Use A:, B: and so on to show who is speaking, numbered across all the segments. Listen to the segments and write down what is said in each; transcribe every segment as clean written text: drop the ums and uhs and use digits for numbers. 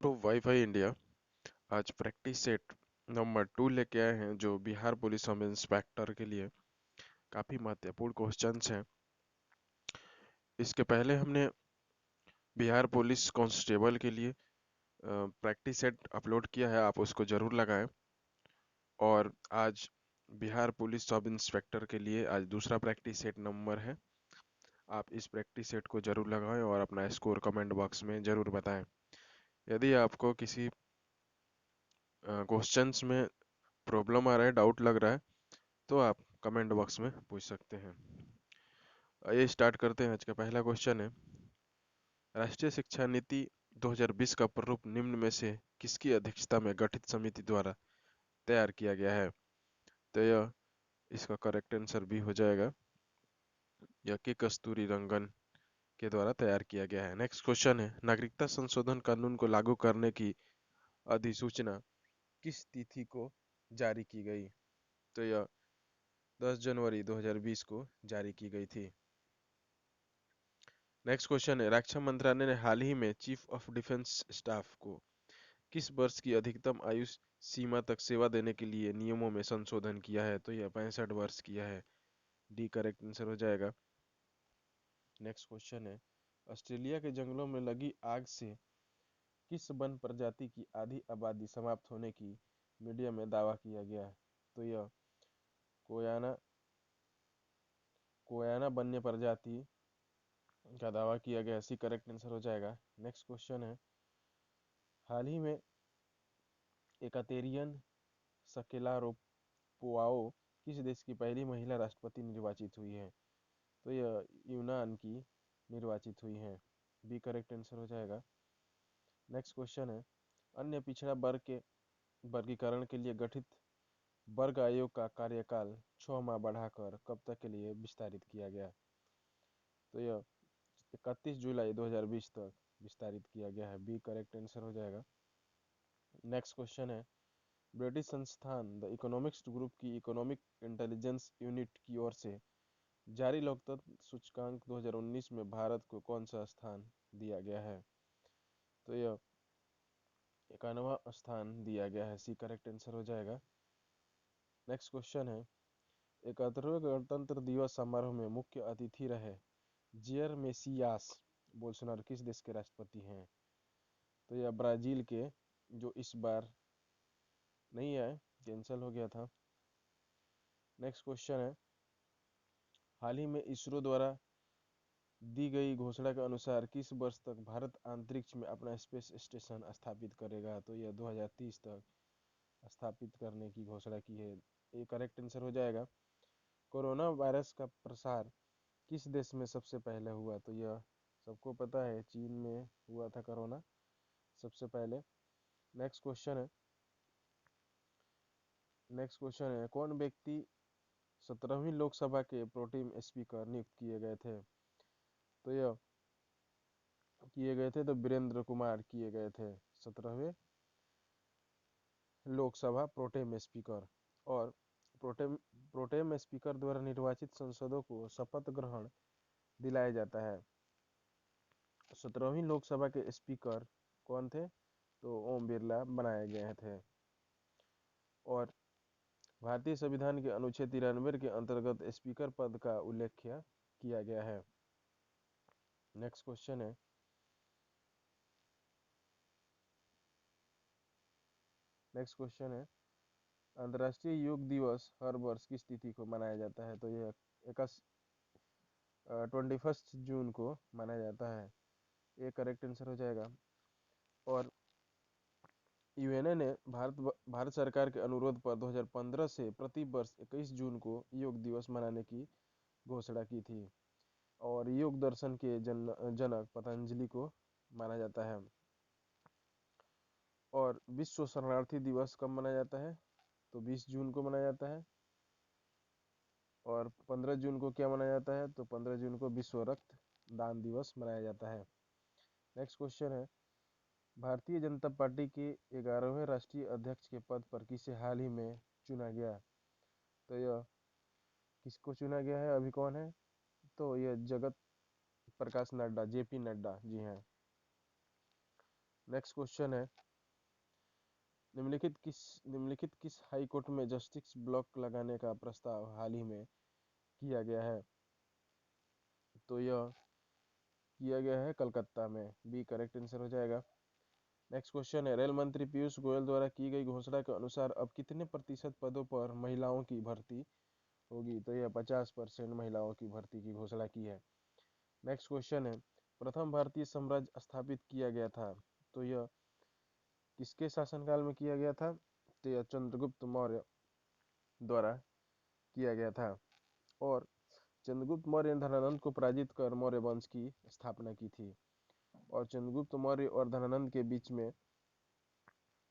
A: तो wifi India आज practice set number 2 लेके आए हैं जो बिहार पुलिस सब इंस्पेक्टर के लिए काफ़ी महत्वपूर्ण क्वेश्चंस हैं। इसके पहले हमने बिहार पुलिस कांस्टेबल के लिए प्रैक्टिस सेट अपलोड किया है, आप उसको ज़रूर लगाएं। और आज बिहार पुलिस सब इंस्पेक्टर के लिए आज दूसरा प्रैक्टिस सेट नंबर है। आप इस प्रैक्टिस सेट को ज़रूर लगाएं और अपना स्कोर कमेंट बॉक्स में ज़रूर बताएं। यदि आपको किसी क्वेश्चंस में प्रॉब्लम आ रहा है, डाउट लग रहा है, तो आप कमेंट बॉक्स में पूछ सकते हैं। आइए स्टार्ट करते हैं। आज का पहला क्वेश्चन है, राष्ट्रीय शिक्षा नीति 2020 का प्रारूप निम्न में से किसकी अध्यक्षता में गठित समिति द्वारा तैयार किया गया है? तो यह इसका करेक्ट आंसर भी हो जाएगा, यह के कस्तूरी रंगन के द्वारा तैयार किया गया है। नेक्स्ट क्वेश्चन है, नागरिकता संशोधन कानून को लागू करने की अधिसूचना किस तिथि को जारी की गई? तो यह 10 जनवरी 2020 को जारी की गई थी। नेक्स्ट क्वेश्चन है, रक्षा मंत्रालय ने हाल ही में चीफ ऑफ डिफेंस स्टाफ को किस वर्ष की अधिकतम आयु सीमा तक सेवा देने के लिए नियमों में संशोधन किया है? तो यह 65 वर्ष किया है। डी करेक्ट आंसर हो जाएगा। नेक्स्ट क्वेश्चन है, ऑस्ट्रेलिया के जंगलों में लगी आग से किस वन प्रजाति की आधी आबादी समाप्त होने की मीडिया में दावा किया गया है? तो यह कोयाना कोयाना वन्य प्रजाति का दावा किया गया है। सी करेक्ट आंसर हो जाएगा। नेक्स्ट क्वेश्चन है, हाल ही में एकातेरियन सकेलारोपोआओ किस देश की पहली महिला राष्ट्रपति निर्वाचित हुई है? तो यह यूनान की निर्वाचित हुई हैं। बी करेक्ट आंसर हो जाएगा। नेक्स्ट क्वेश्चन है, अन्य पिछड़ा वर्ग के वर्गीकरण के लिए गठित वर्ग आयोग का कार्यकाल 6 माह बढ़ाकर कब तक के लिए विस्तारित किया गया? तो यह 31 जुलाई 2020 तक विस्तारित किया गया है। बी करेक्ट आंसर हो जाएगा। नेक्स्ट क्वेश्चन है, ब्रिटिश संस्थान द इकोनॉमिक्स ग्रुप की इकोनॉमिक इंटेलिजेंस यूनिट की ओर से जारी लोकतंत्र सूचकांक 2019 में भारत को कौन सा स्थान दिया गया है? तो यह 91वां स्थान दिया गया है। सी करेक्ट आंसर हो जाएगा। नेक्स्ट क्वेश्चन है, 71वें गणतंत्र दिवस समारोह में मुख्य अतिथि रहे जियर मेसियास बोल्सोनारो किस देश के राष्ट्रपति हैं? तो यह ब्राजील के, जो इस बार नहीं आए, कैंसिल हो गया था। नेक्स्ट क्वेश्चन है, हाल ही में इसरो द्वारा दी गई घोषणा के अनुसार किस वर्ष तक भारत अंतरिक्ष में अपना स्पेस स्टेशन स्थापित करेगा? तो यह 2030 तक स्थापित करने की घोषणा की है। ये करेक्ट आंसर हो जाएगा। कोरोना वायरस का प्रसार किस देश में सबसे पहले हुआ? तो यह सबको पता है, चीन में हुआ था कोरोना सबसे पहले। नेक्स्ट क्वेश्चन है, कौन व्यक्ति 17वीं लोकसभा के प्रोटेम स्पीकर नियुक्त तो यह किए गए थे तो वीरेंद्र कुमार किए गए थे 17वें लोकसभा प्रोटेम स्पीकर। और प्रोटेम प्रोटेम स्पीकर द्वारा निर्वाचित सांसदों को शपथ ग्रहण दिलाया जाता है। 17वीं लोकसभा के स्पीकर कौन थे? तो ओम बिरला बनाए गए थे। और भारतीय संविधान के अनुच्छेद 93 के अंतर्गत स्पीकर पद का उल्लेख किया गया है। नेक्स्ट क्वेश्चन है, अंतर्राष्ट्रीय योग दिवस हर वर्ष किस तिथि को मनाया जाता है? तो यह 21 जून को मनाया जाता है। ये करेक्ट आंसर हो जाएगा। और यूएनए ने भारत सरकार के अनुरोध पर 2015 से प्रति वर्ष 21 जून को योग दिवस मनाने की घोषणा की थी। और योग दर्शन के जनक पतंजलि को माना जाता है। और विश्व शरणार्थी दिवस कब मनाया जाता है? तो 20 जून को मनाया जाता है। और 15 जून को क्या मनाया जाता है? तो 15 जून को विश्व रक्त दान दिवस मनाया जाता है। नेक्स्ट क्वेश्चन है, भारतीय जनता पार्टी के 11वें राष्ट्रीय अध्यक्ष के पद पर किसे हाल ही में चुना गया? तो यह किसको चुना गया है, अभी कौन है? तो यह जगत प्रकाश नड्डा, जेपी नड्डा जी हैं। नेक्स्ट क्वेश्चन है, निम्नलिखित किस हाई कोर्ट में जस्टिस ब्लॉक लगाने का प्रस्ताव हाल ही में किया गया है? तो यह किया गया है कलकत्ता में। बी करेक्ट आंसर हो जाएगा। नेक्स्ट क्वेश्चन है, रेल मंत्री पीयूष गोयल द्वारा की गई घोषणा के अनुसार अब कितने प्रतिशत पदों पर महिलाओं की भर्ती होगी? तो यह 50% महिलाओं की भर्ती की घोषणा की है। नेक्स्ट क्वेश्चन है, प्रथम भारतीय साम्राज्य स्थापित किया गया था, तो यह किसके शासनकाल में किया गया था? तो यह चंद्रगुप्त मौर्य द्वारा किया गया था। और चंद्रगुप्त मौर्य ने धनानंद को पराजित कर मौर्य वंश की स्थापना की थी। और चंद्रगुप्त मौर्य और धनानंद के बीच में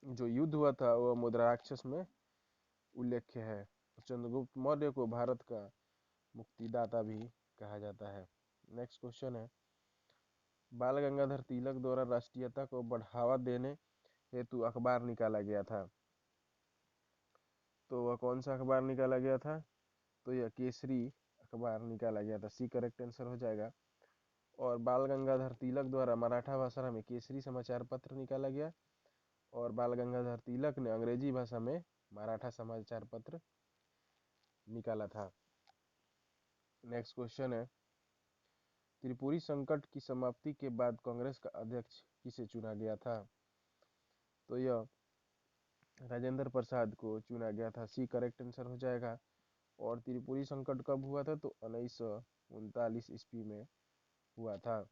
A: जो युद्ध हुआ था वह मुद्राराक्षस में उल्लेख्य है। चंद्रगुप्त मौर्य को भारत का मुक्तिदाता भी कहा जाता है। नेक्स्ट क्वेश्चन है, बाल गंगाधर तिलक द्वारा राष्ट्रीयता को बढ़ावा देने हेतु अखबार निकाला गया था, तो वह कौन सा अखबार निकाला गया था? तो यह केसरी अखबार निकाला गया था। सी करेक्ट आंसर हो जाएगा। और बाल गंगाधर तिलक द्वारा मराठा भाषा में केसरी समाचार पत्र निकाला गया, और बाल गंगाधर तिलक ने अंग्रेजी भाषा में मराठा समाचार पत्र निकाला था। नेक्स्ट क्वेश्चन है, त्रिपुरी संकट की समाप्ति के बाद कांग्रेस का अध्यक्ष किसे चुना गया था? तो यह राजेंद्र प्रसाद को चुना गया था। सी करेक्ट आंसर हो जाएगा। और त्रिपुरी संकट कब हुआ था? तो 1939 ईस्वी में हुआ था।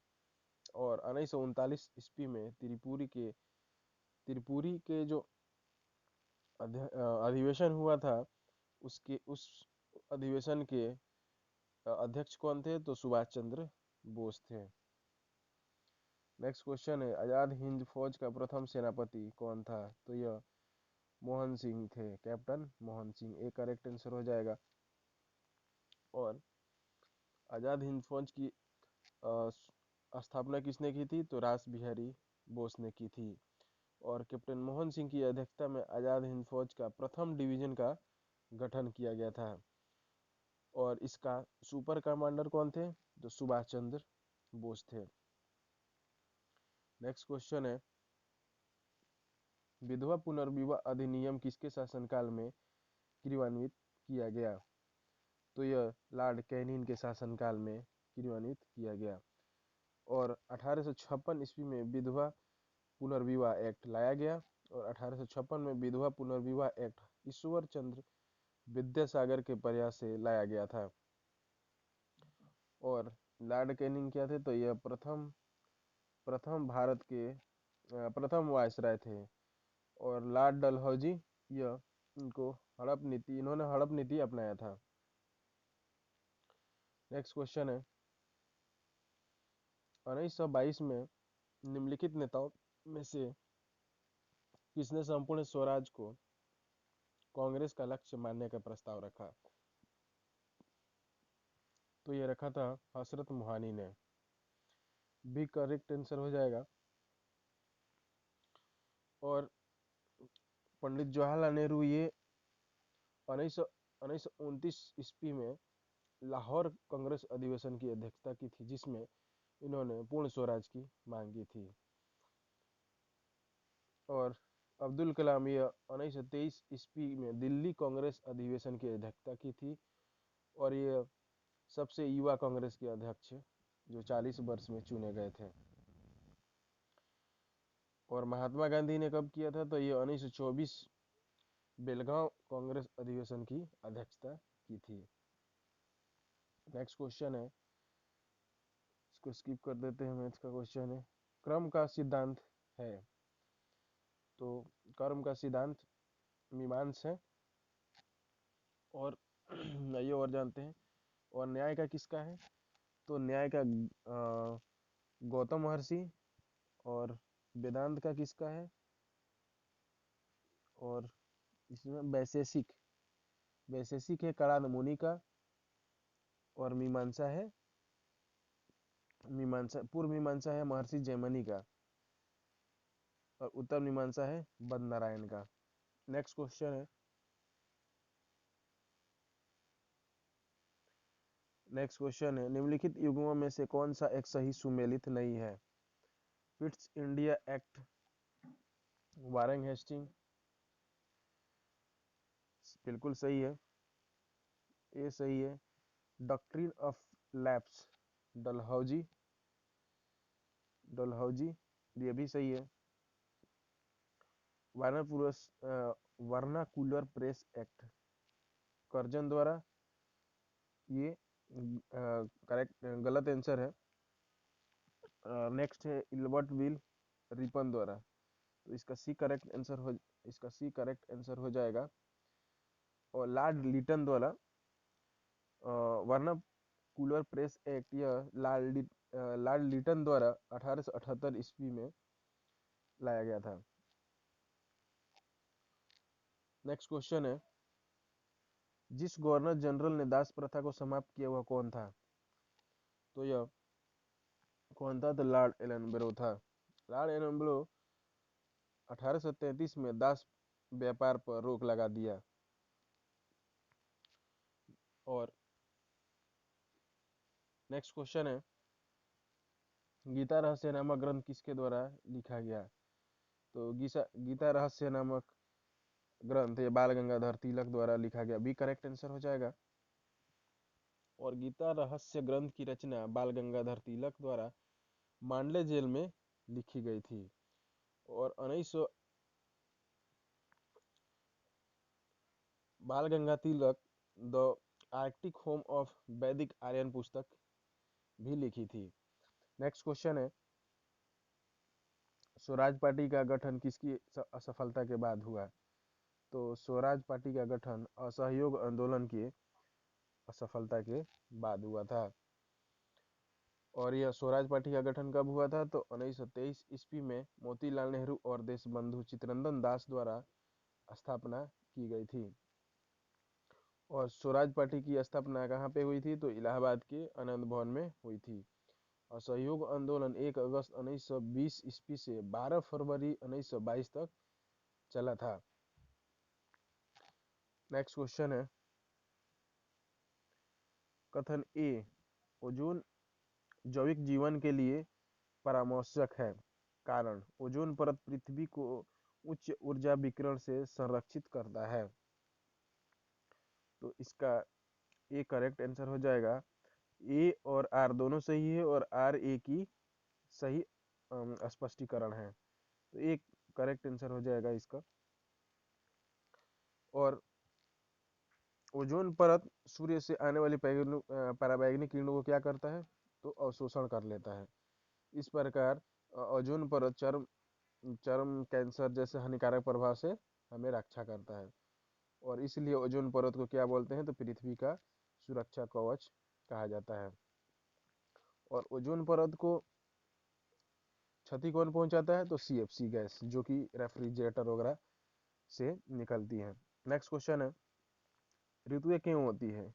A: और 1939 ईस्वी में त्रिपुरी के जो अधिवेशन हुआ था, उस अधिवेशन के अध्यक्ष कौन थे? तो सुभाष चंद्र बोस थे। नेक्स्ट क्वेश्चन है, आजाद हिंद फौज का प्रथम सेनापति कौन था? तो यह मोहन सिंह थे, captain Mohan Singh. A correct answer हो जाएगा। और आजाद हिंद फौज की स्थापना किसने की थी? तो रास बिहारी बोस ने की थी। और कैप्टन मोहन सिंह की अध्यक्षता में आजाद हिंद फौज का प्रथम डिवीजन का गठन किया गया था। और इसका सुपर कमांडर कौन थे? तो सुभाष चंद्र बोस थे। नेक्स्ट क्वेश्चन है, विधवा पुनर्विवाह अधिनियम किसके शासनकाल में क्रियान्वित किया गया? तो यह लॉर्ड कैनिंग के शासनकाल में क्रियान्वित किया गया। और 1856 ईस्वी में विधवा पुनर्विवाह एक्ट लाया गया। और 1856 में विधवा पुनर्विवाह एक्ट ईश्वर चंद्र विद्यासागर के प्रयास से लाया गया था। और लॉर्ड कैनिंग क्या थे? तो यह प्रथम प्रथम भारत के प्रथम वायसराय थे। और लॉर्ड डलहौजी यह इन्होंने हड़प नीति अपनाया था। नेक्स्ट क्वेश्चन है, 1922 में निम्नलिखित नेताओं में से किसने संपूर्ण स्वराज को कांग्रेस का लक्ष्य मानने का प्रस्ताव रखा? तो ये रखा था हसरत मोहानी ने। बी करेक्ट आंसर हो जाएगा। और पंडित जवाहरलाल नेहरू ये 1929 ईस्वी में लाहौर कांग्रेस अधिवेशन की अध्यक्षता की थी, जिसमें इन्होंने पूर्ण स्वराज की मांग की थी। और अब्दुल कलाम यह 1923 ईस्वी में दिल्ली कांग्रेस अधिवेशन की अध्यक्षता की थी। और ये सबसे युवा कांग्रेस के अध्यक्ष जो 40 वर्ष में चुने गए थे। और महात्मा गांधी ने कब किया था? तो ये 1924 बेलगांव कांग्रेस अधिवेशन की अध्यक्षता की थी। नेक्स्ट क्वेश्चन है, इसको स्किप कर देते हैं। मैथ्स का क्वेश्चन है, क्रम का सिद्धांत है। तो कर्म का सिद्धांत मीमांस है। और ये और जानते हैं। और न्याय का किसका है? तो न्याय का गौतम महर्षि। और वेदांत का किसका है? और इसमें वैशेषिक वैशेषिक है कणाद मुनि का। और पूर्व मीमांसा है महर्षि जैमिनी का। और उत्तर मीमांसा है बद्ध नारायण का। नेक्स्ट क्वेश्चन है, निम्नलिखित युग्मों में से कौन सा एक सही सुमेलित नहीं है? Pitt's India Act Warren Hasting, बिल्कुल सही है, ये सही है। Doctrine of lapse, Dalhousie, Dalhousie, ये भी सही है। वर्नाकुलर प्रेस एक्ट, कर्जन द्वारा, ये करेक्ट गलत आंसर है। नेक्स्ट है इल्बर्ट विल रिपन द्वारा, तो इसका सी करेक्ट आंसर हो जाएगा। और लॉर्ड लिटन द्वारा वर्नाकुलर प्रेस एक्ट, यह लॉर्ड लिटन द्वारा 1878 ईस्वी में लाया गया था। नेक्स्ट क्वेश्चन है, जिस गवर्नर जनरल ने दास प्रथा को समाप्त किया वह कौन था? तो यह कौन था? तो लॉर्ड एलन था। लॉर्ड एलन 1833 में दास व्यापार पर रोक लगा दिया। और नेक्स्ट क्वेश्चन है, गीता रहस्य नामक ग्रंथ किसके द्वारा लिखा गया? तो गीता रहस्य नामक ग्रंथ ये बाल गंगाधर तिलक द्वारा लिखा गया, बी करेक्ट आंसर हो जाएगा। और गीता रहस्य ग्रंथ की रचना बाल गंगाधर तिलक द्वारा मांडले जेल में लिखी गई थी। और 1900 बाल गंगा तिलक द आर्कटिक होम ऑफ वैदिक आर्यन पुस्तक भी लिखी थी। नेक्स्ट क्वेश्चन है, स्वराज पार्टी का गठन किसकी असफलता के बाद हुआ? तो स्वराज पार्टी का गठन असहयोग आंदोलन की असफलता के बाद हुआ था। और यह स्वराज पार्टी का गठन कब हुआ था? तो 1923 ईस्वी में मोतीलाल नेहरू और देशबंधु चित्तरंजन दास द्वारा स्थापना की गई थी। और स्वराज पार्टी की स्थापना कहाँ पे हुई थी? तो इलाहाबाद के आनंद भवन में हुई थी। असहयोग आंदोलन 1 अगस्त 1920 ईस्वी से 12 फरवरी 1922 तक चला था। नेक्स्ट क्वेश्चन है, कथन ए ओजोन जैविक जीवन के लिए परामर्शक है। कारण, ओजोन परत पृथ्वी को उच्च ऊर्जा विकिरण से संरक्षित करता है। तो इसका ए करेक्ट आंसर हो जाएगा। ए और आर दोनों सही है और आर ए की सही स्पष्टीकरण है, तो एक करेक्ट आंसर हो जाएगा इसका। और ओजोन परत सूर्य से आने वाली पराबैंगनी किरणों को क्या करता है? तो अवशोषण कर लेता है। इस प्रकार ओजोन परत चर्म कैंसर जैसे हानिकारक प्रभाव से हमें रक्षा करता है। और इसलिए ओजोन परत को क्या बोलते हैं? तो पृथ्वी का सुरक्षा कवच कहा जाता है। और ओजोन परत को क्षति कौन पहुंचाता है? तो सीएफसी गैस, जो कि रेफ्रिजरेटर वगैरह से निकलती है। नेक्स्ट क्वेश्चन है, ऋतुएं क्यों होती है?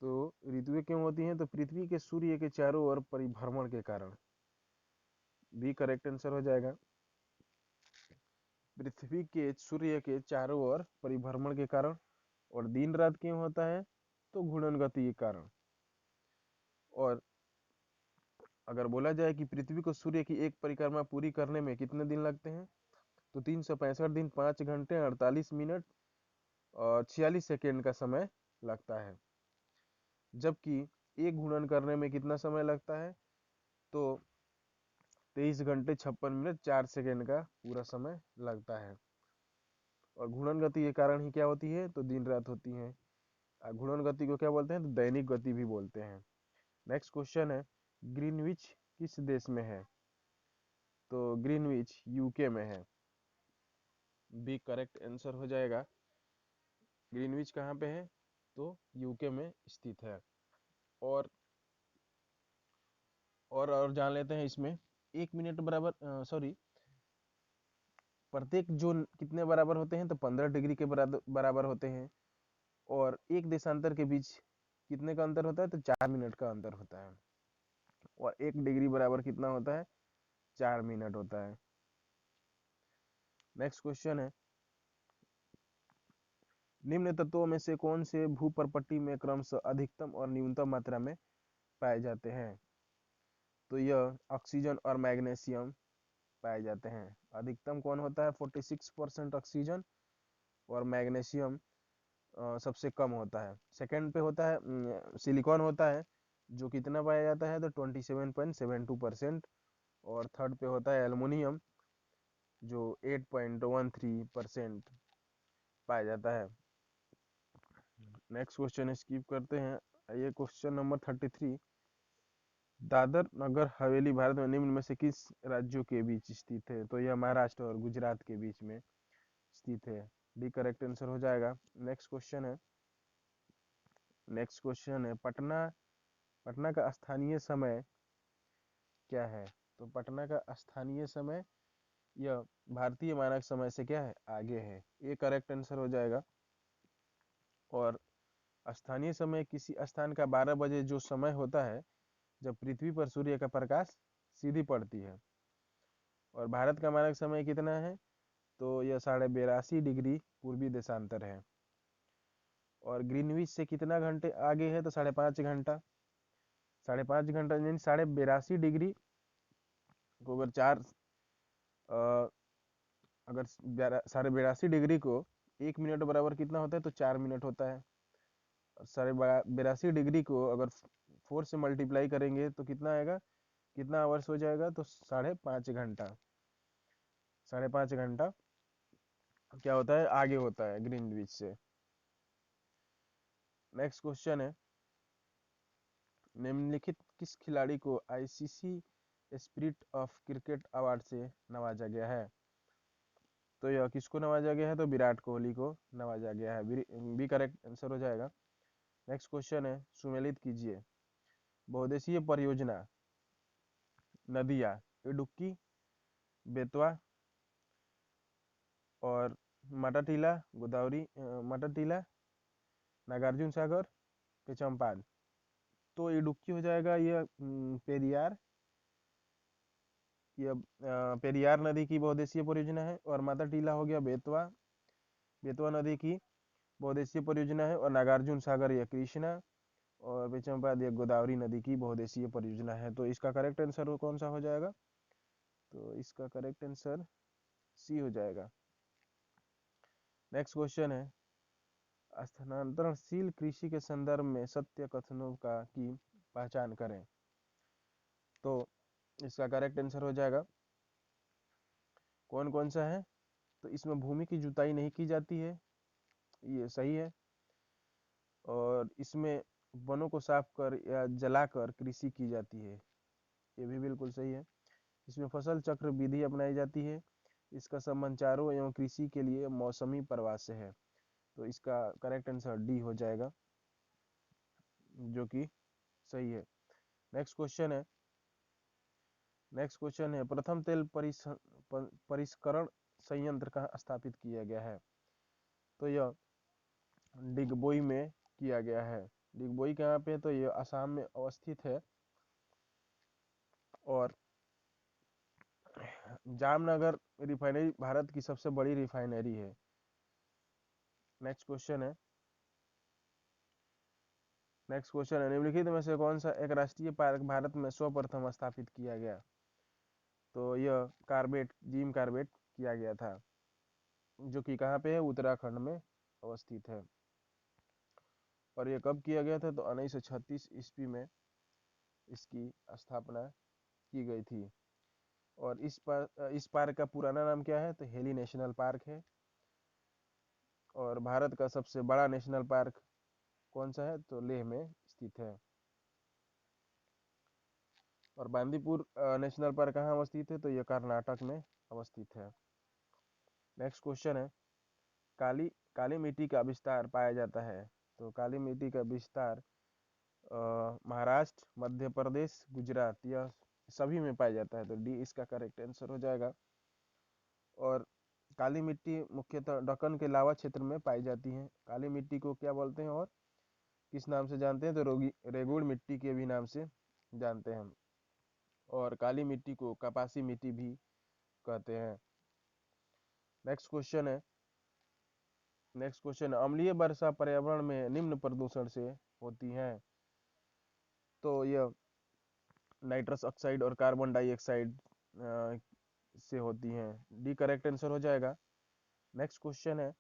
A: तो ऋतुएं क्यों होती हैं? तो पृथ्वी के सूर्य के चारों ओर परिभ्रमण के कारण, बी करेक्ट आंसर हो जाएगा। पृथ्वी के सूर्य के चारों ओर परिभ्रमण के कारण। और दिन रात क्यों होता है? तो घूर्णन गति के कारण। और अगर बोला जाए कि पृथ्वी को सूर्य की एक परिक्रमा पूरी करने में कितने दिन लगते हैं? तो 365 दिन, 5 घंटे 48 मिनट और 46 सेकेंड का समय लगता है। जबकि एक घूर्णन करने में कितना समय लगता है? तो 23 घंटे 56 मिनट 4 सेकेंड का पूरा समय लगता है। और घूर्णन गति के कारण ही क्या होती है? तो दिन रात होती है। घूर्णन गति को क्या बोलते हैं? तो दैनिक गति भी बोलते हैं। नेक्स्ट क्वेश्चन है, ग्रीनविच किस देश में है? तो ग्रीनविच यूके में है, बी करेक्ट आंसर हो जाएगा। ग्रीनविच कहाँ पे है? तो यूके में स्थित है। और जान लेते हैं इसमें, 1 मिनट बराबर सॉरी, प्रत्येक जोन कितने बराबर होते हैं? तो 15 डिग्री के बराबर होते हैं। और एक देशांतर के बीच कितने का अंतर होता है? तो 4 मिनट का अंतर होता है। और 1 डिग्री बराबर कितना होता है? 4 मिनट होता है। नेक्स्ट क्वेश्चन है, निम्न तत्वों में से कौन से भूपर्पट्टी में क्रमशः अधिकतम और न्यूनतम मात्रा में पाए जाते हैं? तो यह ऑक्सीजन और मैग्नीशियम पाए जाते हैं। अधिकतम कौन होता है? 46% ऑक्सीजन, और मैग्नीशियम सबसे कम होता है। सेकंड पे होता है सिलिकॉन होता है, जो कितना पाया जाता है? तो 27.72%। और थर्ड पे होता है एल्युमिनियम, जो 8.13% पाया जाता है। नेक्स्ट क्वेश्चन स्किप करते हैं। ये क्वेश्चन नंबर 33। दादर नगर हवेली भारत में निम्न में से किस राज्यों के बीच स्थित है? तो यह महाराष्ट्र और गुजरात के बीच में स्थित है। डी करेक्ट आंसर हो जाएगा। नेक्स्ट क्वेश्चन है पटना पटना का स्थानीय समय क्या है? तो पटना का स्थानीय समय यह भारतीय मानक समय से क्या है? आगे है। ये करेक्ट आंसर हो जाएगा। और स्थानीय समय किसी स्थान का 12 बजे जो समय होता है जब पृथ्वी पर सूर्य का प्रकाश सीधी पड़ती है। और भारत का मानक समय कितना है? तो यह 82.5 डिग्री पूर्वी देशांतर है। और ग्रीनविच से कितना घंटे आगे है? तो 5.5 घंटा। 5.5 घंटा यानी 82.5 डिग्री को अगर अगर 82.5 डिग्री को 1 मिनट बराबर कितना होता है? तो 4 मिनट होता है। और 82.5 डिग्री को अगर 4 से मल्टीप्लाई करेंगे तो कितना आएगा? कितना आवर्स हो जाएगा? तो 5.5 घंटा। 5.5 घंटा क्या होता है? आगे होता है ग्रीनविच से। नेक्स्ट क्वेश्चन है निम्नलिखित किस खिलाड़ी को ICC spirit of cricket award से नवाजा गया है? तो यह किसको नवाजा गया है? तो विराट कोहली को नवाजा गया है। बी करेक्ट आंसर हो जाएगा। नेक्स्ट क्वेश्चन है सुमेलित कीजिए। बहुउद्देशीय परियोजना नदियाँ इडुक्की, बेतवा और मटाटीला गोदावरी, मटाटीला, नागार्जुन सागर के चंपाल। तो इडुक्की हो जाएगा यह पेरियार, यह पेरियार नदी की बहुउद्देशीय परियोजना है। और मटाटीला हो गया बेतवा, बेतवा नदी की बहुउद्देशीय परियोजना है। और नागार्जुन सागर यह कृष्णा, और बेचम्पाद यह गोदावरी नदी की बहुउद्देशीय परियोजना है। तो इसका करेक्ट आंसर कौन सा हो जाएगा? तो इसका करेक्ट आंसर सी हो जाएगा। नेक्स्ट क्वेश्चन है स्थानांतरणशील कृषि के संदर्भ में सत्य कथनों का की पहचान करें। तो इसका करेक्ट आंसर हो जाएगा। कौन कौन सा है? तो इसमें भूमि की जुताई नहीं की जाती है, ये सही है। और इसमें वनों को साफ कर या जलाकर कृषि की जाती है, ये भी बिल्कुल सही है। इसमें फसल चक्र विधि अपनाई जाती है। इसका संबंध चारों एवं कृषि के लिए मौसमी प्रवास से है। तो इसका करेक्ट आंसर डी हो जाएगा, जो कि सही है। नेक्स्ट क्वेश्चन है प्रथम तेल परिष्करण संयंत्र कहाँ स्थापित किया गया है? तो यह डिगबोई में किया गया है। डिगबोई कहाँ पे? तो यह असम में अवस्थित है। और जामनगर रिफाइनरी भारत की सबसे बड़ी रिफाइनरी है। नेक्स्ट क्वेश्चन है निम्नलिखित में से कौन सा एक राष्ट्रीय पार्क भारत में सर्वप्रथम स्थापित किया गया? तो यह जिम कार्बेट किया गया था, जो कि कहाँ पे है? उत्तराखंड में अवस्थित है। और ये कब किया गया था? तो 1936 ईस्वी में इसकी स्थापना की गई थी। और इस पार्क का पुराना नाम क्या है? तो हेली नेशनल पार्क है। और भारत का सबसे बड़ा नेशनल पार्क कौन सा है? तो लेह में स्थित है। और बांदीपुर नेशनल पार्क कहाँ अवस्थित है? तो यह कर्नाटक में अवस्थित है। नेक्स्ट क्वेश्चन है काली काली मिट्टी का विस्तार पाया जाता है। तो काली मिट्टी का विस्तार महाराष्ट्र, मध्य प्रदेश, गुजरात, यह सभी में पाया जाता है। तो डी इसका करेक्ट आंसर हो जाएगा। और काली मिट्टी मुख्यतः दक्कन के लावा क्षेत्र में पाई जाती है। काली मिट्टी को क्या बोलते हैं और किस नाम से जानते हैं? तो रेगुड़ मिट्टी के भी नाम से जानते हैं। और काली मिट्टी को कपासी मिट्टी भी कहते हैं। नेक्स्ट क्वेश्चन है अम्लीय वर्षा पर्यावरण में निम्न प्रदूषण से होती है। तो यह नाइट्रस ऑक्साइड और कार्बन डाइऑक्साइड से होती हैं, डी करेक्ट आंसर हो जाएगा। नेक्स्ट क्वेश्चन है,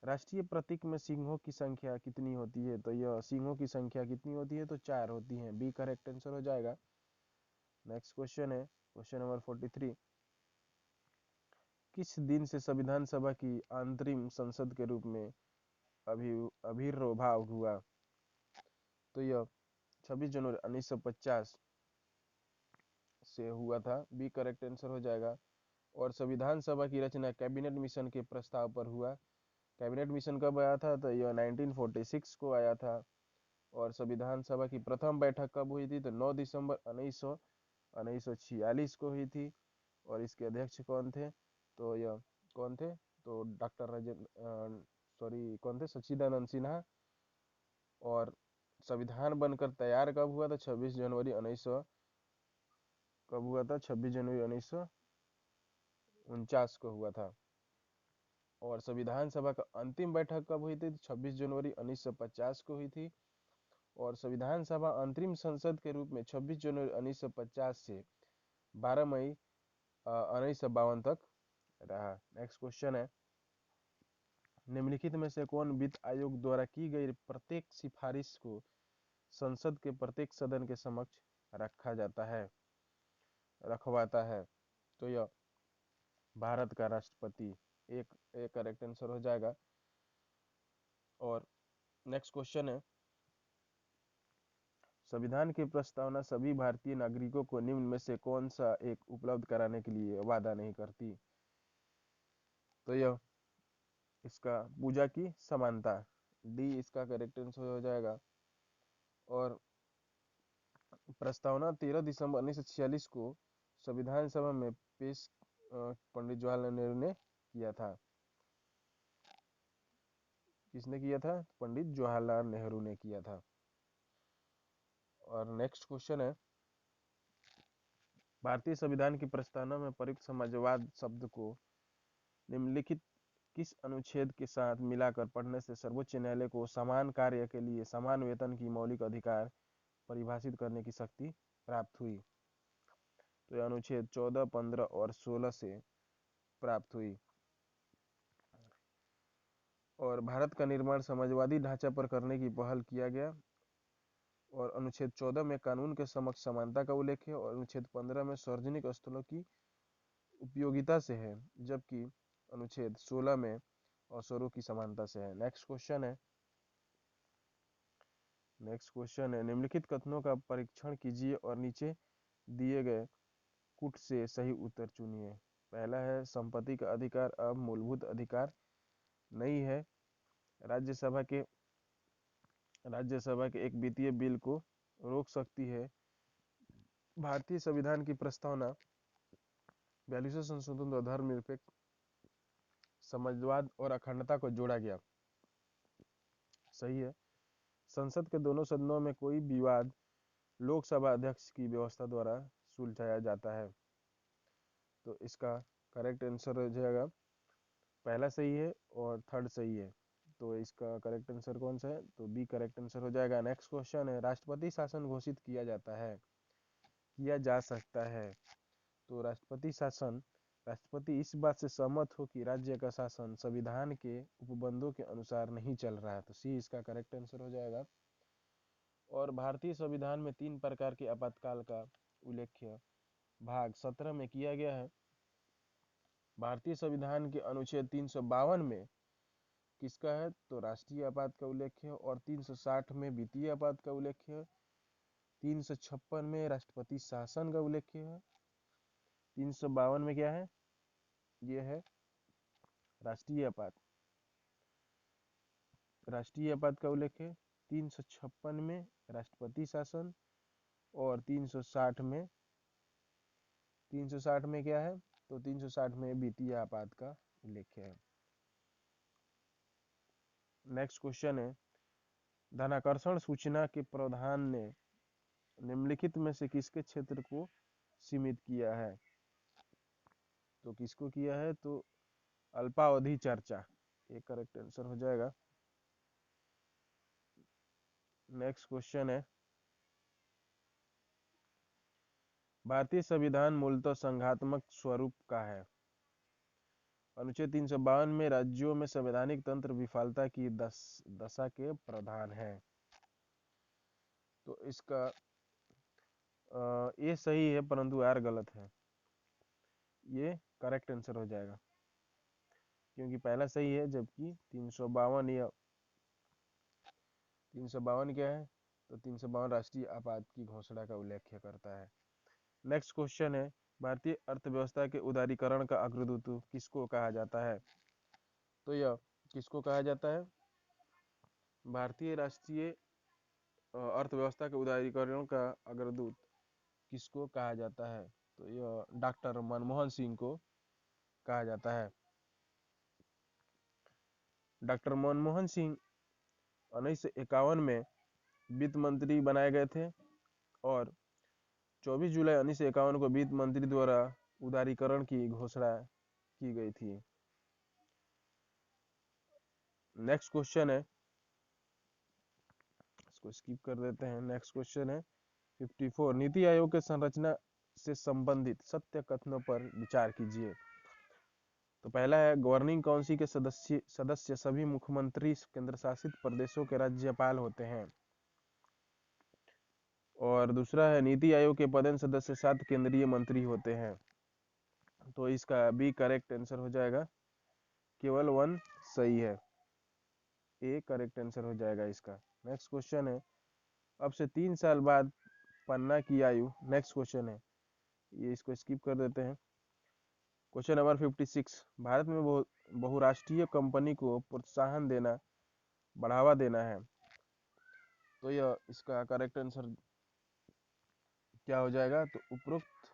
A: राष्ट्रीय प्रतीक में सिंहों की संख्या कितनी होती है? तो यह सिंहों की संख्या कितनी होती है? तो 4 होती हैं, बी करेक्ट आंसर हो जाएगा। नेक्स्ट क्वेश्चन है क्वेश्चन नंबर 43, किस दिन से संविधान सभा की अंतरिम संसद के रूप में आविर्भाव हुआ? तो यह 26 जनवरी 1950 से हुआ था, बी करेक्ट आंसर हो जाएगा। और संविधान सभा की रचना कैबिनेट मिशन के प्रस्ताव पर हुआ। कैबिनेट मिशन कब आया था? तो यह 1946 को आया था। और संविधान सभा की प्रथम बैठक कब हुई थी? तो 9 दिसंबर 1946 को हुई थी। और इसके अध्यक्ष कौन थे? तो यह कौन थे? तो डॉक्टर कौन थे? सच्चिदानंद सिन्हा। और संविधान बनकर तैयार कब हुआ था? 26 जनवरी 1900 कब हुआ था? 26 जनवरी 1949 को हुआ था। और संविधान सभा का अंतिम बैठक कब हुई थी? 26 जनवरी 1950 को हुई थी। और संविधान सभा अंतरिम संसद के रूप में 26 जनवरी 1950 से 12 मई 1952 तक रहा। नेक्स्ट क्वेश्चन है, निम्नलिखित में से कौन वित्त आयोग द्वारा की गई प्रत्येक सिफारिश को संसद के प्रत्येक सदन के समक्ष रखवाता है? तो यह भारत का राष्ट्रपति, एक करेक्ट आंसर हो जाएगा। और नेक्स्ट क्वेश्चन है, संविधान की प्रस्तावना सभी भारतीय नागरिकों को निम्न में से कौन सा एक उपलब्ध कराने के लिए वादा नहीं करती? तो यह इसका पूजा की समानता, डी इसका करेक्ट आंसर हो जाएगा। और प्रस्तावना 13 दिसंबर 1946 को संविधान सभा में पेश पंडित जवाहरलाल नेहरू ने किया था। किसने किया था? पंडित जवाहरलाल नेहरू ने किया था। और नेक्स्ट क्वेश्चन है, भारतीय संविधान की प्रस्तावना में प्रयुक्त समाजवाद शब्द को निम्नलिखित किस अनुच्छेद के साथ मिलाकर पढ़ने से सर्वोच्च न्यायालय को समान कार्य के लिए समान वेतन की मौलिक अधिकार परिभाषित करने की शक्ति प्राप्त हुई? तो यह अनुच्छेद 14, 15 और 16 से प्राप्त हुई। और भारत का निर्माण समाजवादी ढांचा पर करने की पहल किया गया। और अनुच्छेद 14 में कानून के समक्ष समानता का उल्लेख है। और अनुच्छेद 15 में सार्वजनिक स्थलों की उपयोगिता से है, जबकि अनुच्छेद 16 में अवसरों की समानता से है। नेक्स्ट क्वेश्चन है, निम्नलिखित कथनों का परीक्षण कीजिए और नीचे दिए गए कूट से सही उत्तर चुनिए। पहला है, संपत्ति का अधिकार अब मूलभूत अधिकार नहीं है। राज्यसभा के एक वित्तीय बिल को रोक सकती है। भारतीय संविधान की प्रस्तावना 42वें संशोधन द्वारा धर्मनिरपेक्ष समाजवाद और अखंडता को जोड़ा गया। सही है। संसद के दोनों सदनों में कोई विवाद लोकसभा अध्यक्ष की व्यवस्था द्वारा सुलझाया जाता है। तो इसका करेक्ट आंसर हो जाएगा, पहला सही है और थर्ड सही है। तो इसका करेक्ट आंसर कौन सा है? तो बी करेक्ट आंसर हो जाएगा। नेक्स्ट क्वेश्चन है, राष्ट्रपति शासन घोषित किया जा सकता है। तो राष्ट्रपति इस बात से सहमत हो कि राज्य का शासन संविधान के उपबंधों के अनुसार नहीं चल रहा है। तो सी इसका करेक्ट आंसर हो जाएगा। और भारतीय संविधान में 3 प्रकार के आपातकाल का उल्लेख भाग 17 में किया गया है। भारतीय संविधान के अनुच्छेद 352 में किसका है? तो राष्ट्रीय आपात का उल्लेख है। और 360 में वित्तीय आपात का उल्लेख है। 356 में राष्ट्रपति शासन का उल्लेख है। 352 में क्या है? ये है राष्ट्रीय आपात का उल्लेख है। 356 में राष्ट्रपति शासन। और 360 में क्या है? तो 360 में वित्तीय आपात का उल्लेख है। नेक्स्ट क्वेश्चन है, धनाकर्षण सूचना के प्रावधान ने निम्नलिखित में से किसके क्षेत्र को सीमित किया है? तो किसको किया है? तो अल्पावधि चर्चा, एक करेक्ट आंसर हो जाएगा। नेक्स्ट क्वेश्चन है, भारतीय संविधान मूलतः संघात्मक स्वरूप का है। अनुच्छेद 352 में राज्यों में संवैधानिक तंत्र विफलता की दशा के प्रावधान है। तो इसका ये सही है परंतु यार गलत है। ये करेक्ट आंसर हो जाएगा क्योंकि पहला सही है जबकि 352 या 352 क्या है, तो 352 राष्ट्रीय आपात की घोषणा का उल्लेख करता है। नेक्स्ट क्वेश्चन है, भारतीय अर्थव्यवस्था के उदारीकरण का अग्रदूत किसको कहा जाता है? तो यह किसको कहा जाता है? भारतीय राष्ट्रीय अर्थव्यवस्था के उदारीकरण का अग्रदूत किसको कहा जाता है? तो यह डॉक्टर मनमोहन सिंह को कहा जाता है। डॉक्टर मनमोहन सिंह 1951 में वित्त मंत्री बनाए गए थे और 24 जुलाई 1951 को वित्त मंत्री द्वारा उदारीकरण की घोषणा की गई थी। नेक्स्ट क्वेश्चन है, इसको स्किप कर देते हैं। नेक्स्ट क्वेश्चन है 54, नीति आयोग के संरचना से संबंधित सत्य कथनों पर विचार कीजिए। तो पहला है, गवर्निंग काउंसिल के सदस्य सभी मुख्यमंत्री केंद्र शासित प्रदेशों के राज्यपाल होते हैं। और दूसरा है, नीति आयोग के पदेन सदस्य 7 केंद्रीय मंत्री होते हैं। तो इसका बी करेक्ट आंसर हो जाएगा, केवल 1 सही है, ए करेक्ट आंसर हो जाएगा इसका। नेक्स्ट क्वेश्चन है, अब से 3 साल बाद पन्ना की आयु। नेक्स्ट क्वेश्चन है, ये इसको स्किप कर देते हैं। क्वेश्चन नंबर 56, भारत में बहुराष्ट्रीय कंपनी को प्रोत्साहन देना, बढ़ावा देना है। तो यह इसका करेक्ट आंसर क्या हो जाएगा? तो उपरोक्त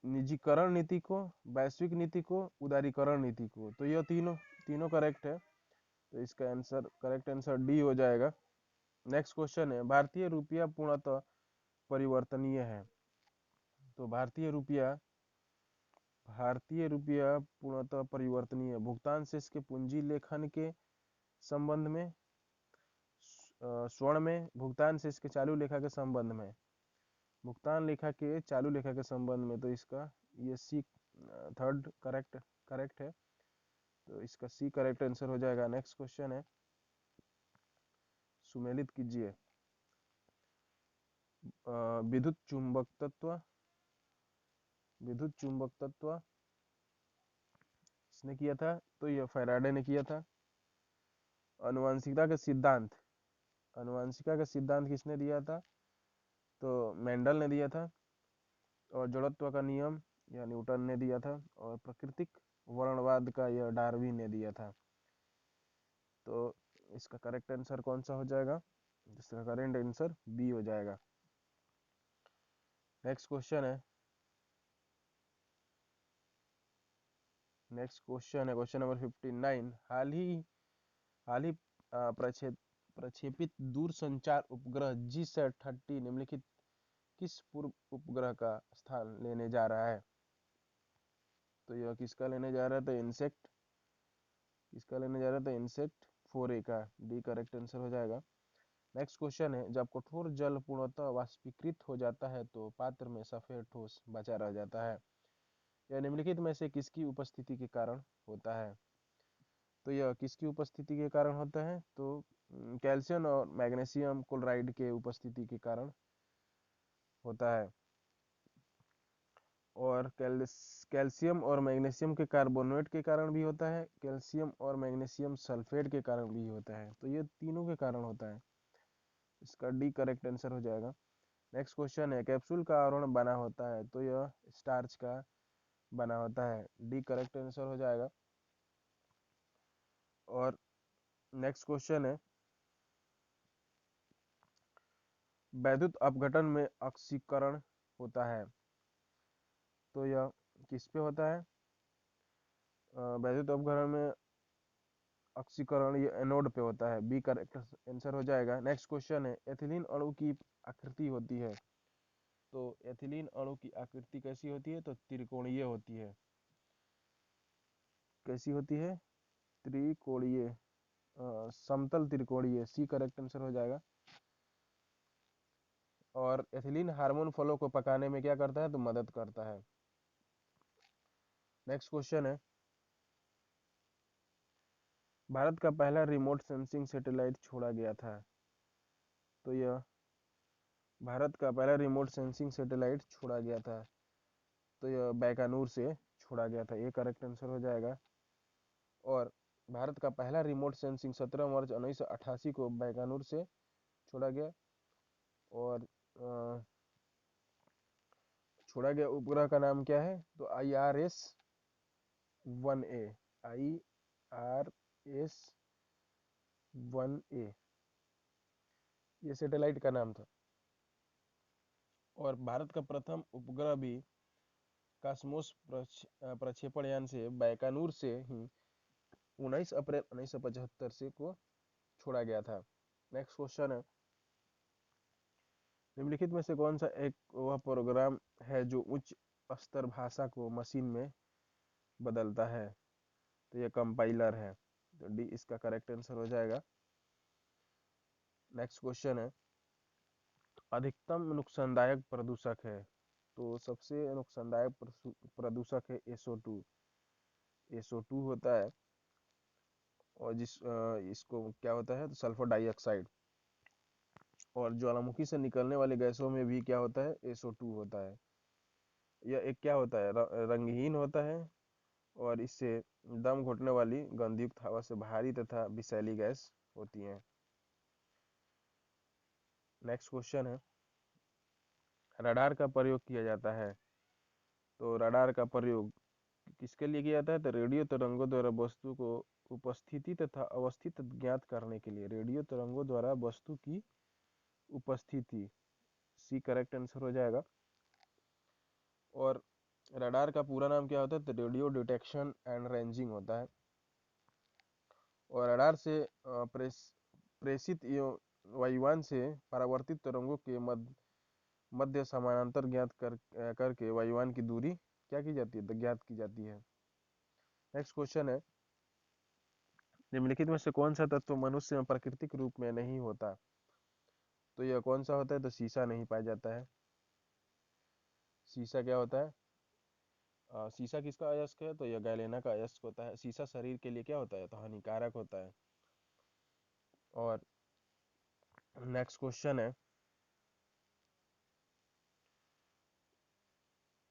A: निजीकरण नीति को, वैश्विक नीति को, उदारीकरण नीति को। तो यह तीनों करेक्ट है, तो इसका आंसर करेक्ट आंसर डी हो जाएगा। नेक्स्ट क्वेश्चन है, भारतीय रुपया पूर्णतः परिवर्तनीय है। तो भारतीय रुपया पूर्णतः परिवर्तनीय, भुगतान शेष के पूंजी लेखन के संबंध में, स्वर्ण में, भुगतान शेष के चालू लेखा के संबंध में, भुगतान लेखा के चालू लेखा के संबंध में। तो इसका ये सी थर्ड करेक्ट है, तो इसका सी करेक्ट आंसर हो जाएगा। नेक्स्ट क्वेश्चन है, सुमेलित कीजिए। विद्युत चुंबक तत्व किसने किया था? तो यह फैराडे ने किया था। अनुवांशिकता का सिद्धांत किसने दिया था? तो मेंडल ने दिया था। और जड़त्व का नियम यह न्यूटन ने दिया था। और प्राकृतिक वर्णवाद का यह डार्विन ने दिया था। तो इसका करेक्ट आंसर कौन सा हो जाएगा? इसका करेक्ट आंसर बी हो जाएगा। नेक्स्ट क्वेश्चन है क्वेश्चन नंबर 59, हाल ही प्रक्षेपित दूरसंचार उपग्रह GSAT-30 निम्नलिखित किस पूर्व उपग्रह का स्थान लेने जा रहा है? तो यह किसका लेने जा रहा था? इनसेक्ट 4A का, डी करेक्ट आंसर हो जाएगा। नेक्स्ट क्वेश्चन है, जब कठोर जल पूर्णतः वाष्पीकृत हो जाता है तो पात्र में सफेद ठोस बचा रह जाता है। यह निम्नलिखित में से किसकी उपस्थिति के कारण होता है? तो यह किसकी उपस्थिति के कारण होता है? तो कैल्शियम और मैग्नीशियम क्लोराइड के उपस्थिति के कारण होता है। और कैल्शियम और मैग्नीशियम के कार्बोनेट के कारण भी होता है, कैल्शियम और मैग्नीशियम सल्फेट के कारण भी होता है। तो ये तीनों के कारण होता है, इसका डी करेक्ट आंसर हो जाएगा। नेक्स्ट क्वेश्चन है, कैप्सूल का आवरण बना होता है। तो यह स्टार्च का बना होता है, डी करेक्ट आंसर हो जाएगा। और नेक्स्ट क्वेश्चन है, वैद्युत अपघटन में ऑक्सीकरण होता है। तो यह किस पे होता है? वैद्युत अपघटन में ऑक्सीकरण ये एनोड पे होता है, बी करेक्ट आंसर हो जाएगा। नेक्स्ट क्वेश्चन है, एथिलीन अणु की आकृति होती है। तो एथिलीन अणु की आकृति कैसी होती है? तो त्रिकोणीय होती है। कैसी होती है? त्रिकोणीय, समतल त्रिकोणीय, सी करेक्ट आंसर हो जाएगा। और एथिलीन हार्मोन फलों को पकाने में क्या करता है, तो मदद करता है। नेक्स्ट क्वेश्चन है, भारत का पहला रिमोट सेंसिंग सैटेलाइट छोड़ा गया था। तो यह भारत का पहला रिमोट सेंसिंग सैटेलाइट छोड़ा गया था, तो यह बैकानूर से छोड़ा गया था, ये करेक्ट आंसर हो जाएगा। और भारत का पहला रिमोट सेंसिंग 17 मार्च 1988 को बैकानूर से छोड़ा गया। और छोड़ा गया उपग्रह का नाम क्या है, तो IRS-1A, IRS-1A ये सैटेलाइट का नाम था। और भारत का प्रथम उपग्रह भी कॉस्मोस प्रक्षेपण यान से बैकानूर से ही 19 अप्रैल 1975 से को छोड़ा गया था। नेक्स्ट क्वेश्चन है, निम्नलिखित में से कौन सा एक वह प्रोग्राम है जो उच्च स्तर भाषा को मशीन में बदलता है, तो यह कंपाइलर है, तो डी इसका करेक्ट आंसर हो जाएगा। नेक्स्ट क्वेश्चन है, अधिकतम नुकसानदायक प्रदूषक है, तो सबसे नुकसानदायक प्रदूषक है SO2। SO2 होता है, और इसको क्या होता है, तो सल्फर डाइऑक्साइड। और ज्वालामुखी से निकलने वाले गैसों में भी क्या होता है, SO2 होता है। यह एक क्या होता है, रंगहीन होता है, और इससे दम घुटने वाली गंधयुक्त हवा से भारी तथा विषैली गैस होती है। नेक्स्ट क्वेश्चन है, रडार का प्रयोग किया जाता है, तो रडार का प्रयोग किसके लिए किया जाता है, तो रेडियो तरंगों द्वारा वस्तु को उपस्थिति तथा अवस्थित ज्ञात करने के लिए, रेडियो तरंगों द्वारा वस्तु की उपस्थिति, सी करेक्ट आंसर हो जाएगा। और रडार का पूरा नाम क्या होता है, तो रेडियो डिटेक्शन एंड रेंजिंग होता है। और रडार से प्रेषित वायुयान से परावर्तित तरंगों के मध्य समानांतर ज्ञात करके वायुयान की दूरी क्या की जाती है, तो ज्ञात की जाती है। नेक्स्ट क्वेश्चन है, निम्नलिखित में से कौन सा तत्व मनुष्य में प्राकृतिक रूप में नहीं होता, तो यह कौन सा होता है, तो शीशा नहीं पाया जाता है। शीशा क्या होता है, शीशा किसका अयस्क है, तो यह गैलेना का अयस्क होता है। शीशा शरीर के लिए क्या होता है, तो हानिकारक होता है। और नेक्स्ट क्वेश्चन है,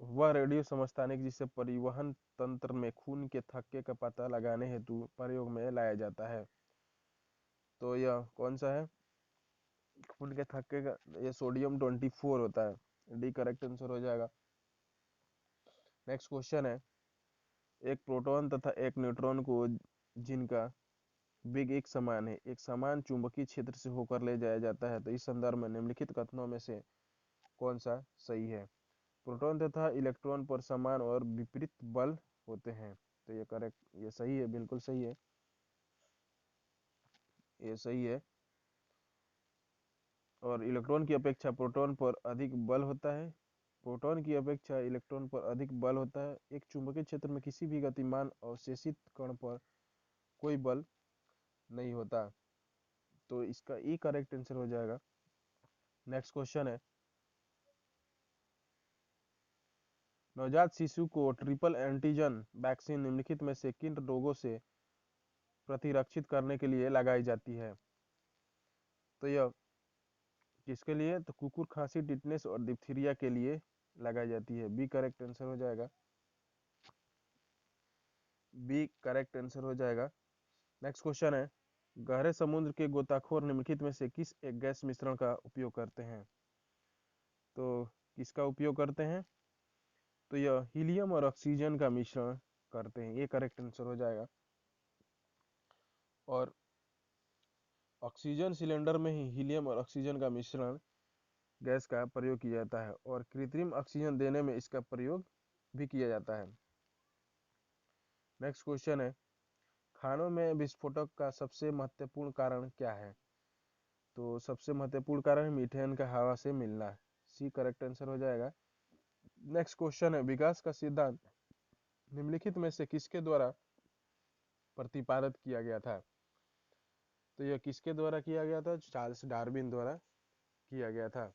A: वह रेडियो समस्थानिक जिसे परिवहन तंत्र में खून के थक्के का पता लगाने हेतु प्रयोग में लाया जाता है, तो यह कौन सा है, खून के थक्के का, ये सोडियम 24 होता है, डी करेक्ट आंसर हो जाएगा। नेक्स्ट क्वेश्चन है, एक प्रोटॉन तथा एक न्यूट्रॉन को जिनका वेग एक समान है, एक समान चुंबकीय क्षेत्र से होकर ले जाया जाता है, तो इस संदर्भ में निम्नलिखित कथनों में से कौन सा सही है, प्रोटॉन तथा इलेक्ट्रॉन पर समान और विपरीत बल होते हैं, तो ये करेक्ट, ये सही है, बिल्कुल सही है, ये सही है। और इलेक्ट्रॉन की अपेक्षा प्रोटॉन पर अधिक बल होता है, प्रोटॉन की अपेक्षा इलेक्ट्रॉन पर अधिक बल होता है। एक चुंबकीय क्षेत्र में किसी भी गतिमान अवशेषित कण पर कोई बल नहीं होता, तो इसका ई करेक्ट आंसर हो जाएगा। नेक्स्ट क्वेश्चन है, नवजात शिशु को ट्रिपल एंटीजन वैक्सीन निम्नलिखित में से किन रोगों से प्रतिरक्षित करने के लिए लगाई जाती है, तो यह किसके लिए, तो कुकुर खांसी, टिटनेस और डिप्थीरिया के लिए लगाई जाती है, बी करेक्ट आंसर हो जाएगा, बी करेक्ट आंसर हो जाएगा। नेक्स्ट क्वेश्चन है, गहरे समुद्र के गोताखोर निम्नलिखित में से किस एक गैस मिश्रण का उपयोग करते हैं, तो किसका उपयोग करते हैं, तो यह हीलियम और ऑक्सीजन का मिश्रण करते हैं, ये करेक्ट आंसर हो जाएगा। और ऑक्सीजन सिलेंडर में ही हीलियम और ऑक्सीजन का मिश्रण गैस का प्रयोग किया जाता है, और कृत्रिम ऑक्सीजन देने में इसका प्रयोग भी किया जाता है। नेक्स्ट क्वेश्चन है, खानों में विस्फोटक का सबसे महत्वपूर्ण कारण क्या है, तो सबसे महत्वपूर्ण कारण है मीथेन का हवा से मिलना, सी करेक्ट आंसर हो जाएगा। नेक्स्ट क्वेश्चन है, विकास का सिद्धांत निम्नलिखित में से किसके द्वारा प्रतिपादित किया गया था, तो यह किसके द्वारा किया गया था, चार्ल्स डार्विन द्वारा किया गया था।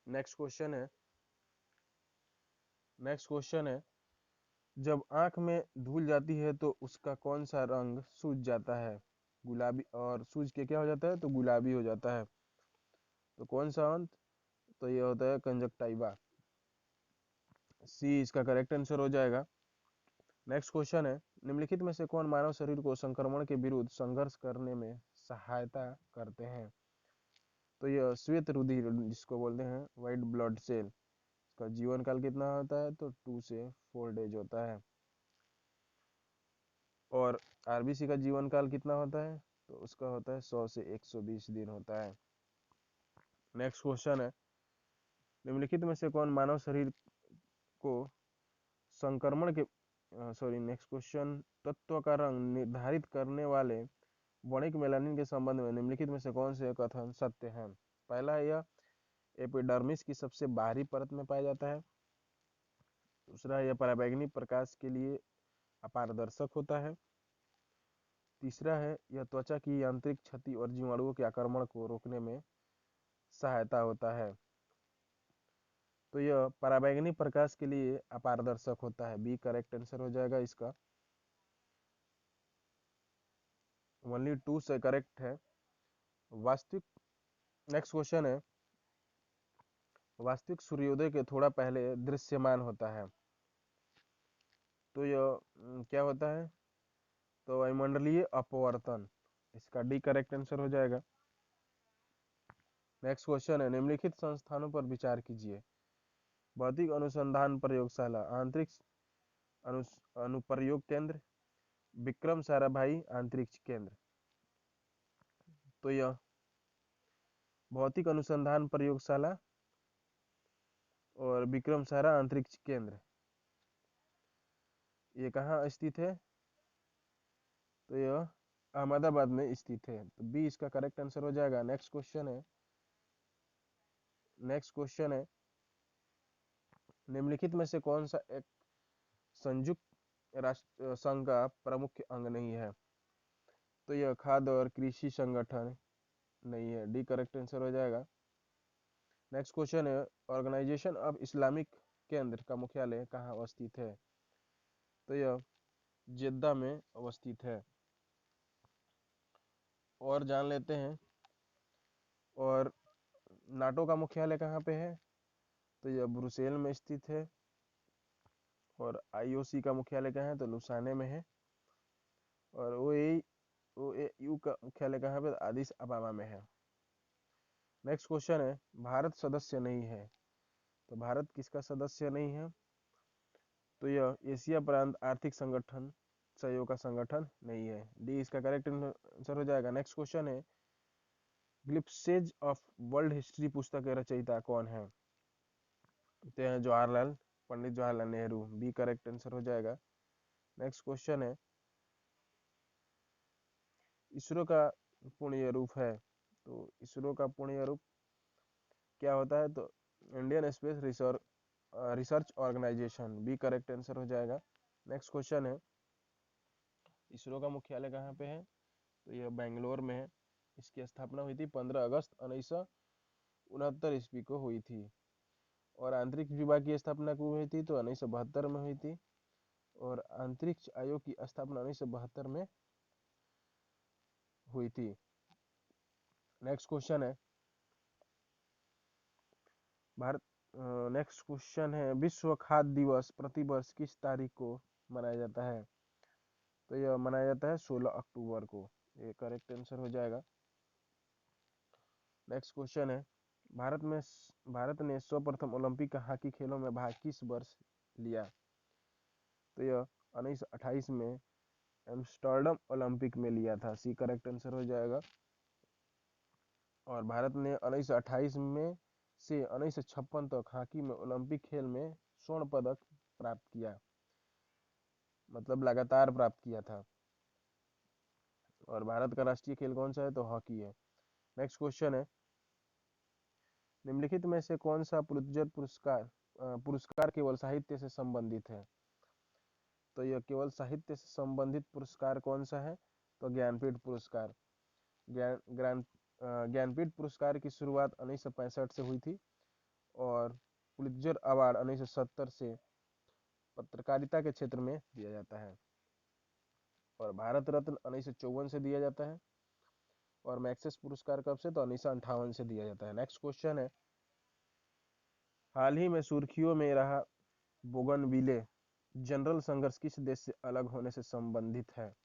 A: नेक्स्ट क्वेश्चन है, जब आंख में धूल जाती है तो उसका कौन सा रंग सूझ जाता है? गुलाबी, और सूझ के क्या हो जाता है? तो गुलाबी हो जाता है। तो कौन सा अंत? तो ये होता है कंजक्टाइवा। सी इसका करेक्ट आंसर हो जाएगा। नेक्स्ट क्वेश्चन है, निम्नलिखित में से कौन मानव शरीर को संक्रमण के विरुद्ध संघर्ष करने में सहायता करते हैं? तो यह श्वेत रुधिर जिसको बोलते हैं व्हाइट ब्लड सेल, इसका जीवन काल कितना होता है? तो 2 से 4 डेज होता है। और आरबीसी का जीवन काल कितना होता है? तो उसका होता है 100 से 120 दिन होता है। नेक्स्ट क्वेश्चन है, निम्नलिखित में से कौन मानव शरीर को संक्रमण के नेक्स्ट क्वेश्चन, तत्व का रंग निर्धारित करने वाले वर्णिक मेलानिन के संबंध में निम्नलिखित में से कौन से कथन सत्य हैं? पहला है, यह एपिडर्मिस की सबसे बाहरी परत में पाया जाता है। दूसरा है, यह पराबैंगनी प्रकाश के लिए अपारदर्शक होता है। तीसरा है, यह त्वचा की यांत्रिक क्षति और जीवाणुओं के आक्रमण को रोकने में सहायता होता है। तो यह पराबैंगनी प्रकाश के लिए अपारदर्शक होता है। बी करेक्ट आंसर हो जाएगा इसका। ओनली 2 से करेक्ट है। वास्तविक नेक्स्ट क्वेश्चन है, वास्तविक सूर्योदय के थोड़ा पहले दृश्यमान होता है। तो यह क्या होता है? तो वायुमंडलीय अपवर्तन, इसका डी करेक्ट आंसर हो जाएगा। नेक्स्ट क्वेश्चन है, निम्नलिखित संस्थानों पर विचार कीजिए। भौतिक अनुसंधान प्रयोगशाला, अंतरिक्ष अनुप्रयोग केंद्र, विक्रम साराभाई अंतरिक्ष केंद्र। तो यह भौतिक अनुसंधान प्रयोगशाला और विक्रम सारा अंतरिक्ष केंद्र, ये कहाँ स्थित है? तो यह अहमदाबाद में स्थित है। तो बी इसका करेक्ट आंसर हो जाएगा। नेक्स्ट क्वेश्चन है, निम्नलिखित में से कौन सा एक संयुक्त राष्ट्र संघ का प्रमुख अंग नहीं है? तो यह खाद्य और कृषि संगठन नहीं है। डी करेक्ट आंसर हो जाएगा। नेक्स्ट क्वेश्चन है, ऑर्गेनाइजेशन ऑफ इस्लामिक केंद्र का मुख्यालय कहाँ अवस्थित है? तो यह जेद्दा में अवस्थित है। और जान लेते हैं, और नाटो का मुख्यालय कहाँ पे है? तो यह ब्रुसेल में स्थित है। और आईओसी का मुख्यालय कहाँ है? तो लुसाने में है। और ओएयू का मुख्यालय कहाँ पे? एडिस अबाबा में है। नेक्स्ट क्वेश्चन है, भारत सदस्य नहीं है। तो भारत किसका सदस्य नहीं है? तो यह एशिया प्रांत आर्थिक संगठन सहयोग का संगठन नहीं है। डी इसका करेक्ट आंसर हो जाएगा। नेक्स्ट क्वेश्चन है, ग्लिम्पसेज ऑफ वर्ल्ड हिस्ट्री पुस्तक के रचयिता कौन है? तो हैं Pandit Jawaharlal Nehru. B correct answer हो जाएगा। नेक्स्ट क्वेश्चन है, इसरो का पुण्य रूप है। तो इसरो का पुण्य रूप क्या होता है? तो Indian Space Research Organisation. B correct answer हो जाएगा। नेक्स्ट क्वेश्चन है, इसरो का मुख्यालय कहाँ पे है? तो यह बेंगलोर में है। इसकी स्थापना हुई थी 15 अगस्त 1969 ईस्वी को हुई थी। और अंतरिक्ष विभाग की स्थापना कब हुई थी? तो 1972 में हुई थी। और अंतरिक्ष आयोग की स्थापना 1972 में हुई थी। नेक्स्ट क्वेश्चन है, भारत नेक्स्ट क्वेश्चन है, विश्व खाद्य दिवस प्रतिवर्ष किस तारीख को मनाया जाता है? तो यह मनाया जाता है 16 अक्टूबर को। ये करेक्ट आंसर हो जाएगा। नेक्स्ट क्वेश्चन है, भारत ने सर्वप्रथम ओलंपिक हॉकी खेलों में भाग किस वर्ष लिया? तो यह 1928 में एम्स्टर्डम ओलंपिक में लिया था। सी करेक्ट आंसर हो जाएगा। और भारत ने 1928 में से 1956 तक हॉकी में ओलंपिक खेल में स्वर्ण पदक प्राप्त किया, मतलब लगातार प्राप्त किया था। और भारत का राष्ट्रीय खेल कौन सा है? तो हॉकी है। नेक्स्ट क्वेश्चन है, निम्नलिखित में से कौन सा पुलित्जर पुरस्कार केवल साहित्य से संबंधित है? तो यह केवल साहित्य से संबंधित पुरस्कार कौन सा है? तो ज्ञानपीठ पुरस्कार। ज्ञानपीठ पुरस्कार की शुरुआत 1965 से हुई थी। और पुलित्जर अवार्ड 1970 से पत्रकारिता के क्षेत्र में दिया जाता है, और भारत रत्न 1954 से दिया जाता है, और मैक्सेस पुरस्कार कब से, तो 1958 से दिया जाता है। नेक्स्ट क्वेश्चन है, हाल ही में सुर्खियों में रहा बोगनविले जनरल संघर्ष किस देश से अलग होने से संबंधित है?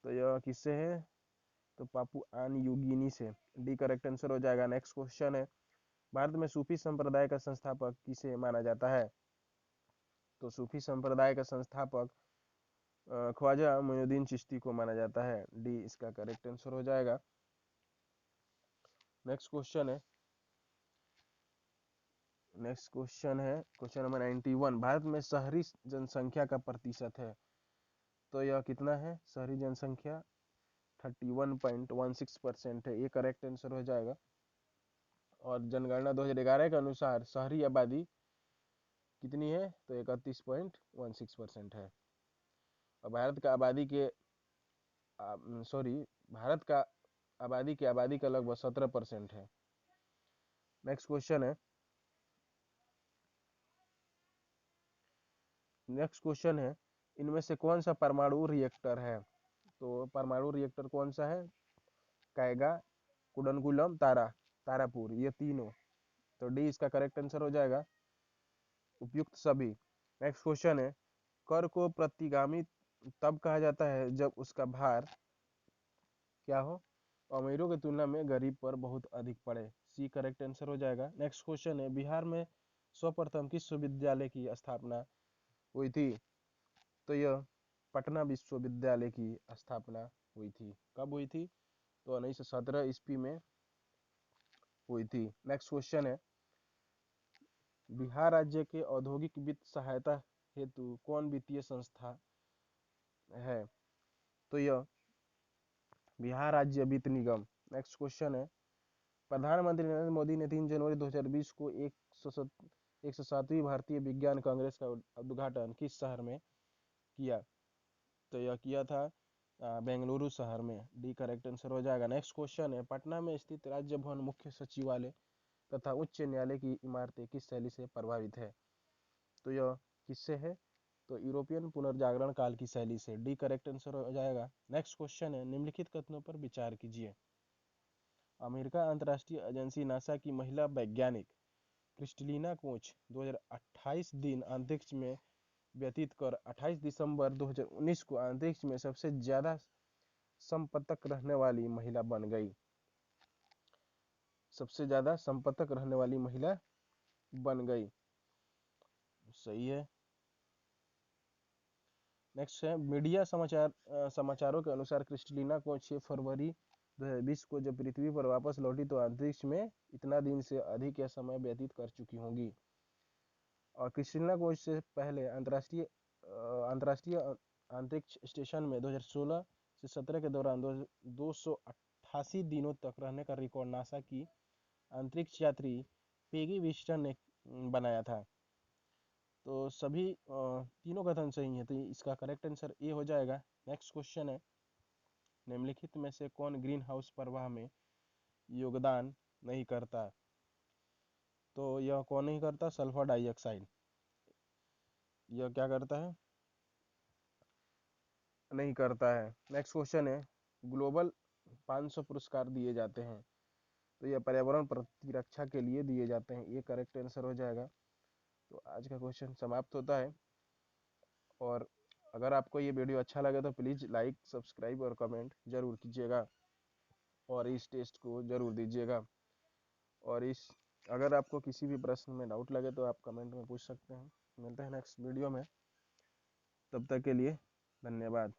A: तो यह किससे है, तो पापुआन न्यूगिनी से। डी करेक्ट आंसर हो जाएगा। नेक्स्ट क्वेश्चन है, भारत में सूफी संप्रदाय का संस्थापक किसे माना जाता है? तो सूफी संप्रदाय का संस्थापक ख्वाजा मोइनुद्दीन चिश्ती को माना जाता है। डी इसका करेक्ट आंसर हो जाएगा। नेक्स्ट क्वेश्चन है, क्वेश्चन नंबर 91, भारत में शहरी जनसंख्या का प्रतिशत है, तो यह कितना है? शहरी जनसंख्या 31.16% है, ये करेक्ट आंसर हो जाएगा। और जनगणना 2011 के अनुसार शहरी आबादी कितनी है? तो 31.16% है। और भारत का आबादी का लगभग 17% है। नेक्स्ट क्वेश्चन है, इनमें से कौन सा परमाणु रिएक्टर है? तो परमाणु रिएक्टर कौन सा है? कैगा, कुडनकुलम, तारापुर, ये तीनों। तो डी इसका करेक्ट आंसर हो जाएगा, उपयुक्त सभी। नेक्स्ट क्वेश्चन है, कर को प्रतिगामी तब कहा जाता है जब उसका भार क्या हो? अमीरों की तुलना में गरीब पर बहुत अधिक पड़े। सी करेक्ट आंसर हो जाएगा। नेक्स्ट क्वेश्चन है, बिहार में सर्वप्रथम किस विश्वविद्यालय की स्थापना हुई थी? तो यह पटना विश्वविद्यालय की स्थापना हुई थी। कब हुई थी? तो 1917 ईस्वी में हुई थी। नेक्स्ट क्वेश्चन है, बिहार राज्य के औद्योगिक वित्त सहायता हेतु कौन वित्तीय संस्था है? तो यह बिहार राज्य वित्त निगम। नेक्स्ट क्वेश्चन है, प्रधानमंत्री नरेंद्र मोदी ने 3 जनवरी 2020 को 107वीं भारतीय विज्ञान कांग्रेस का उद्घाटन किस शहर में किया? तो यह किया था बेंगलुरु शहर में। डी करेक्ट आंसर हो जाएगा। नेक्स्ट क्वेश्चन है, पटना में स्थित राज्य भवन मुख्य सचिवालय तथा उच्च न्यायालय की इमारतें किस शैली से प्रभावित है? तो यह किससे है? तो यूरोपियन पुनर्जागरण काल की शैली से। डी करेक्ट आंसर हो जाएगा। नेक्स्ट क्वेश्चन है, निम्नलिखित कथनों पर विचार कीजिए। अमेरिका अंतर्राष्ट्रीय एजेंसी नासा की महिला वैज्ञानिक क्रिस्टलिना कोच 2028 दिन अंतरिक्ष में व्यतीत कर 28 दिसंबर 2019 को अंतरिक्ष में सबसे ज्यादा संपतक रहने वाली महिला बन गई। सबसे ज्यादा संपतक रहने वाली महिला बन गई। सही है। नेक्स्ट है, मीडिया समाचारों के अनुसार क्रिस्टलिना को 6 फरवरी 2020 को जब पृथ्वी पर वापस लौटी तो अंतरिक्ष में इतना दिन से अधिक यह समय व्यतीत कर चुकी होंगी। और क्रिस्टलिना को इससे पहले अंतर्राष्ट्रीय अंतरिक्ष स्टेशन में 2016 से 17 के दौरान 288 दिनों तक रहने का रिकॉर्ड नासा की अंतरिक्ष यात्री पेगी विस्टन ने बनाया था। तो सभी तीनों कथन सही है, तो इसका करेक्ट आंसर ए हो जाएगा। नेक्स्ट क्वेश्चन है, निम्नलिखित में से कौन ग्रीन हाउस प्रवाह में योगदान नहीं करता? तो यह कौन नहीं करता? Sulphur dioxide. यह क्या करता है? नहीं करता है। नेक्स्ट क्वेश्चन है, ग्लोबल 500 पुरस्कार दिए जाते हैं, तो यह पर्यावरण प्रतिरक्षा के लिए दिए जाते हैं। ये करेक्ट आंसर हो जाएगा। तो आज का क्वेश्चन समाप्त होता है। और अगर आपको ये वीडियो अच्छा लगे तो प्लीज़ लाइक, सब्सक्राइब और कमेंट जरूर कीजिएगा, और इस टेस्ट को जरूर दीजिएगा। और अगर आपको किसी भी प्रश्न में डाउट लगे तो आप कमेंट में पूछ सकते हैं। मिलते हैं नेक्स्ट वीडियो में, तब तक के लिए धन्यवाद।